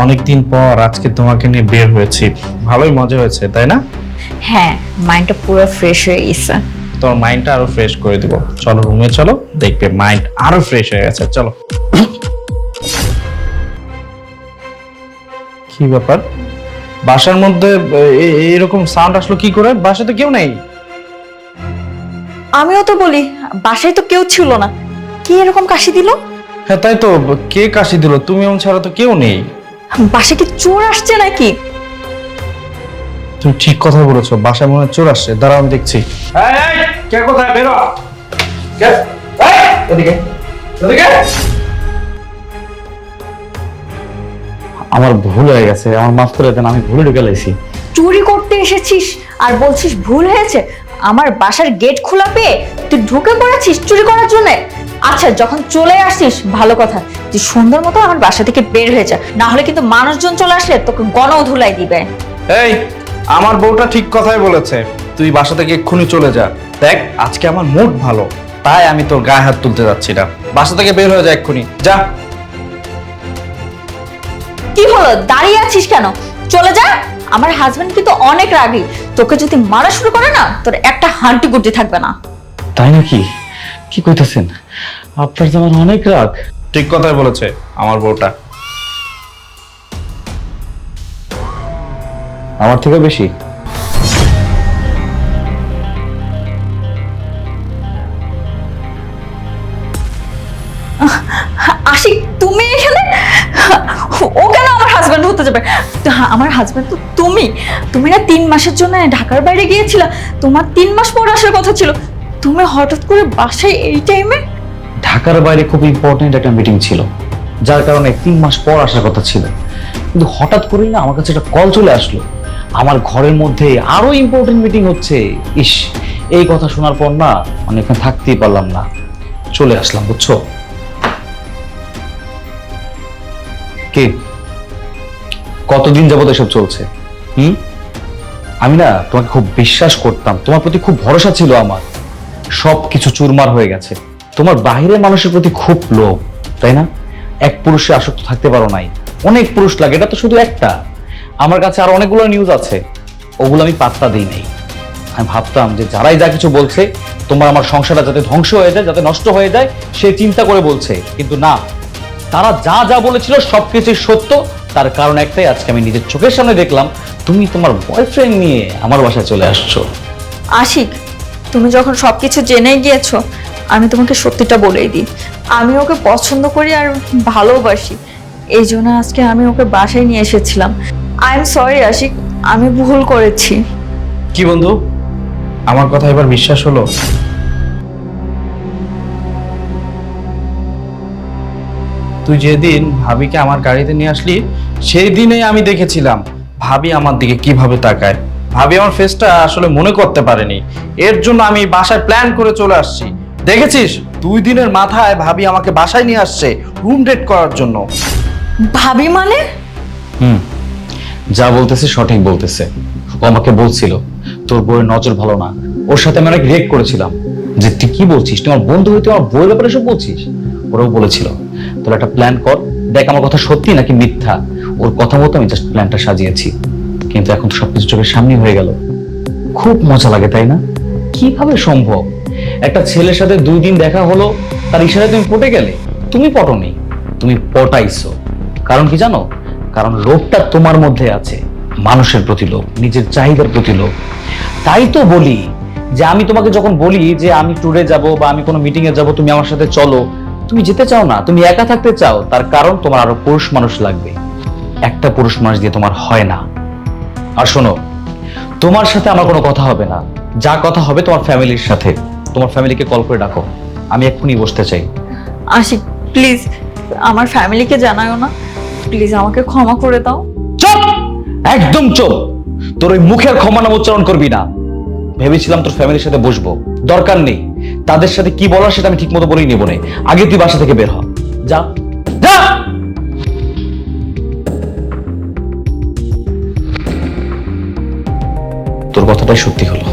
অনেকদিন পর আজকে তোমাকে নিয়ে বের হয়েছি, ভালোই মজা হয়েছে তাই না? হ্যাঁ, মাইন্ডটা পুরো ফ্রেশ হয়ে গেছে। তোমার মাইন্ডটা আরো ফ্রেশ করে দিব। চলো রুমে চলো, দেখবে মাইন্ড আরো ফ্রেশ হয়ে গেছে। চলো। কি ব্যাপার, বাসার মধ্যে এরকম সাউন্ড আসলো কি করে? বাসাতে কেউ নেই। আমিও তো বলি বাসায় তো কেউ ছিল না, কি এরকম কাশি দিল? হ্যাঁ তাই তো, কে কাশি দিল? তুমি এমন ছাড়া তো কেউ নেই। বাসায় কি চোর আসছে নাকি? তুমি ঠিক কথা বলেছো, বাসায় মনে হয় চোর আসছে। দাঁড়াও আমি দেখছি। কে কোথায়? বেরো। কে? এদিকে এদিকে। আমার ভুল হয়ে গেছে, আমার মাফ করে দেন, আমি ভুলে ঢুকে লাইছি। চুরি করতে এসেছিস আর বলছিস ভুল হয়েছে? আমার বাসার গেট খোলা পেয়ে তুই ঢুকে পড়েছিস চুরি করার জন্য? আচ্ছা, যখন চলে আসছিস ভালো কথা, তুই সুন্দর মতো আমার বাসা থেকে বের হয়ে যা, না হলে কিন্তু মানুষজন চলে আসলে তোকে গণধুলাই দিবে। এই, আমার বউটা ঠিক কথাই বলেছে, তুই বাসা থেকে এক্ষুনি চলে যা। দেখ আজকে আমার মুড ভালো, তাই আমি তোর গায়ে হাত তুলতে যাচ্ছি না। বাসা থেকে বের হয়ে যা এক্ষুনি, যা। কি হলো, দাঁড়িয়ে আছিস কেন? চলে যা। আমার হাজবেন্ড কিন্তু অনেক রাগী, তোকে যদি মারা শুরু করে না, তোর একটা হাঁটি গুটি থাকবে না। তাই নাকি? কি কইতাছেন? আপনার যেমন অনেক রাগ। ঠিক কথাই বলেছে আমার বউটা। আমার থেকে বেশি? আশিক, তুমি এখানে? ও কেন আমার হাজবেন্ড হতে যাবে? আমার হাজবেন্ড তো তুমি। তুমি না 3 মাসের জন্য ঢাকার বাইরে গিয়েছিলা, তোমার 3 মাস পর আসার কথা ছিল, তুমি হঠাৎ করে বাসায় এই টাইমে? ঢাকার বাইরে খুব ইম্পর্টেন্ট একটা মিটিং ছিল, যার কারণে 3 মাস পর আসার কথা ছিল। কিন্তু হঠাৎ করেই না আমার কাছে একটা কল চলে আসলো, আমার ঘরের মধ্যে আরো ইম্পর্টেন্ট মিটিং হচ্ছে। ইস, এই কথা শোনার পর না আমি এখানে থাকতেই পারলাম না, চলে আসলাম। বুঝছো কি, কতদিন যাবত এসব চলছে? আমি না তোমাকে খুব বিশ্বাস করতাম, তোমার প্রতি খুব ভরসা ছিল আমার, সবকিছু চুরমার হয়ে গেছে। তোমার বাহিরের মানুষের প্রতি খুব লোভ, তাই না? এক পুরুষে আসক্ত থাকতে পারো নাই, অনেক পুরুষ লাগে, এটা তো শুধু একটা। আমার কাছে আর অনেকগুলো নিউজ আছে, ওগুলো আমি পাত্তা দিই নাই। আমি ভাবতাম যে যারাই যা কিছু বলছে, তোমার আমার সংসারটা যাতে ধ্বংস হয়ে যায়, যাতে নষ্ট হয়ে যায়, সে চিন্তা করে বলছে। কিন্তু না, তারা যা যা বলেছিল সবকিছু সত্য। তার কারণ একটাই, আজকে আমি নিজের চোখের সামনে দেখলাম তুমি তোমার বয়ফ্রেন্ড নিয়ে আমার বাসায় চলে আসছো। আশিক, তুমি যখন সবকিছু জেনে গিয়েছো, আমি তোমাকে সত্যিটা বলেই দিই, আমি ওকে পছন্দ করি আর ভালোবাসি। এই জন্য আজকে আমি ওকে বাসায় নিয়ে এসেছিলাম। আই এম সরি আশিক, আমি ভুল করেছি। কি বন্ধু, আমার কথা এবার বিশ্বাস হলো? তুই যেদিন ভাবিকে আমার গাড়িতে নিয়ে আসলি, সেই দিনেই আমি দেখেছিলাম ভাবি আমার দিকে কিভাবে তাকায়। ভাবি আমার ফেসটা আসলে মনে করতে পারেনি, এর জন্য আমি বাসায় প্ল্যান করে চলে আসছি। দেখেছিস, 2 দিনের মাথায় ভাবি আমাকে বাসায় নিয়ে আসছে রুম ডেট করার জন্য। ভাবি মানে? যা বলতেছে সঠিক বলতেছে। ও আমাকে বলছিল তোর বউয়ের নজর ভালো না, ওর সাথে আমি অনেক রিয়েক্ট করেছিলাম যে তুই কি বলছিস, তোমার বন্ধু হইতে আমার বউয়ের ব্যাপারে সব বলছিস। ওরাও বলেছিল তোর একটা প্ল্যান কর, দেখ আমার কথা সত্যি নাকি মিথ্যা। ওর কথা মতো আমি জাস্ট প্ল্যানটা সাজিয়েছি, কিন্তু এখন তো সবকিছু চোখের সামনে হয়ে গেল। খুব মজা লাগে তাই না? কিভাবে সম্ভব একটা ছেলের সাথে 2 দিন দেখা হলো, তার ইশারায় তুমি পটে গেলে? তুমি পটনি, তুমি পটাইছো। কারণ কি জানো? কারণ লোভটা তোমার মধ্যে আছে, মানুষের প্রতি লোভ, নিজের চাহিদার প্রতি লোভ। তাই তো বলি যে আমি তোমাকে যখন বলি যে আমি ট্যুরে যাব বা আমি কোনো মিটিং এ যাব, তুমি আমার সাথে চলো, তুমি যেতে চাও না, তুমি একা থাকতে চাও। তার কারণ তোমার আরো পুরুষ মানুষ লাগবে, একটা পুরুষ মানুষ দিয়ে তোমার হয় না। আর শোনো, তোমার সাথে আমার কোনো কথা হবে না, যা কথা হবে তোমার ফ্যামিলির সাথে। তোমার ফ্যামিলিকে কল করে ডাকো, আমি এক্ষুনি বসতে চাই। আশিক প্লিজ, আমার ফ্যামিলিকে জানাও না, প্লিজ আমাকে ক্ষমা করে দাও। চুপ, একদম চুপ। তোর ওই মুখের ক্ষমা নাম উচ্চারণ করবি না। ভেবেছিলাম তোর ফ্যামিলির সাথে বসবো, দরকার নেই। তাদের সাথে কি বলার সেটা আমি ঠিক মতো বলেই নেবো না। আগে তুই বাসা থেকে বের হ, যা যা। তোর কথাটাই সত্যি হলো।